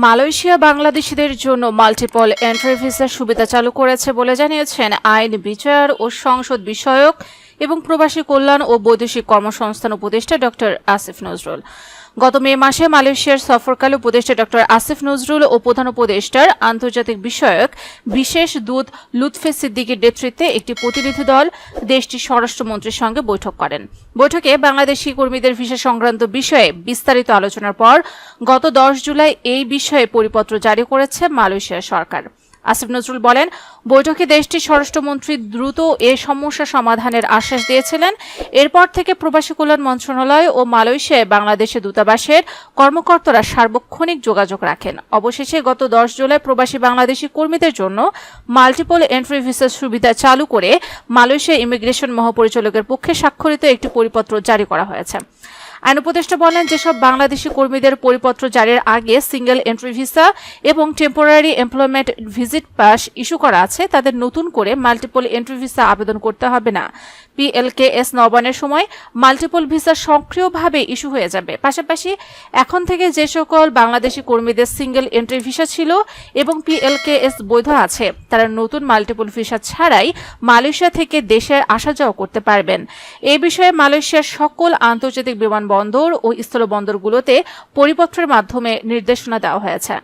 Malaysia বাংলাদেশিদের জন্য multiple entry ভিসার সুবিধা চালু করেছে বলে জানিয়েছেন আইন, বিচার ও সংসদ বিষয়ক এবং প্রবাসী কল্যাণ ও বৈদেশিক কর্মসংস্থান উপদেষ্টা ডক্টর আসিফ নজরুল। গত মে মাসে মালয়েশিয়ার সফরকালে উপদেষ্টা ডক্টর আসিফ নজরুল ও প্রধান উপদেষ্টার আন্তর্জাতিক বিষয়ক বিশেষ দূত লুৎফে সিদ্দিকীর নেতৃত্বে একটি প্রতিনিধি দল দেশটির স্বরাষ্ট্রমন্ত্রীর সঙ্গে বৈঠক করেন। বৈঠকে বাংলাদেশি কর্মীদের ভিসা সংক্রান্ত বিষয়ে বিস্তারিত আলোচনার পর গত 10 জুলাই এই বিষয়ে পরিপত্র জারি করেছে মালয়েশিয়া সরকার। আসিফ নজরুল বলেন, বৈঠকে দেশটির স্বরাষ্ট্রমন্ত্রী দ্রুত এ সমস্যা সমাধানের আশ্বাস দিয়েছিলেন। এরপর থেকে প্রবাসী কল্যাণ মন্ত্রণালয় ও মালয়েশিয়ায় বাংলাদেশের দূতাবাসের কর্মকর্তারা সার্বক্ষণিক যোগাযোগ রাখেন। অবশেষে গত 10 জুলাই প্রবাসী বাংলাদেশি কর্মীদের জন্য মাল্টিপল এন্ট্রি ভিসার সুবিধা চালু করে মালয়েশিয়া ইমিগ্রেশন মহাপরিচালকের পক্ষে স্বাক্ষরিত একটি পরিপত্র জারি করা হয়েছে। আইন উপদেষ্টা বলেন, যেসব বাংলাদেশি কর্মীদের পরিপত্র জারির আগে সিঙ্গেল এন্ট্রি ভিসা এবং temporary employment visit pass issue করা আছে, তাদের নতুন করে মাল্টিপল এন্ট্রি ভিসা আবেদন করতে হবে না। PLKS নবায়নের সময় মাল্টিপল ভিসা সক্রিয়ভাবে ইস্যু হয়ে যাবে। পাশাপাশি এখন থেকে যে সকল বাংলাদেশি কর্মীদের সিঙ্গেল এন্ট্রি ভিসা ছিল এবং PLKS বৈধ আছে, তারা নতুন মাল্টিপল ভিসা ছাড়াই মালয়েশিয়া থেকে দেশে আসা যাওয়া করতে পারবেন। এই বিষয়ে মালয়েশিয়ার সকল আন্তর্জাতিক বিমানবন্দর ও স্থলবন্দরগুলোতে পরিপত্রের মাধ্যমে নির্দেশনা দেওয়া হয়েছে।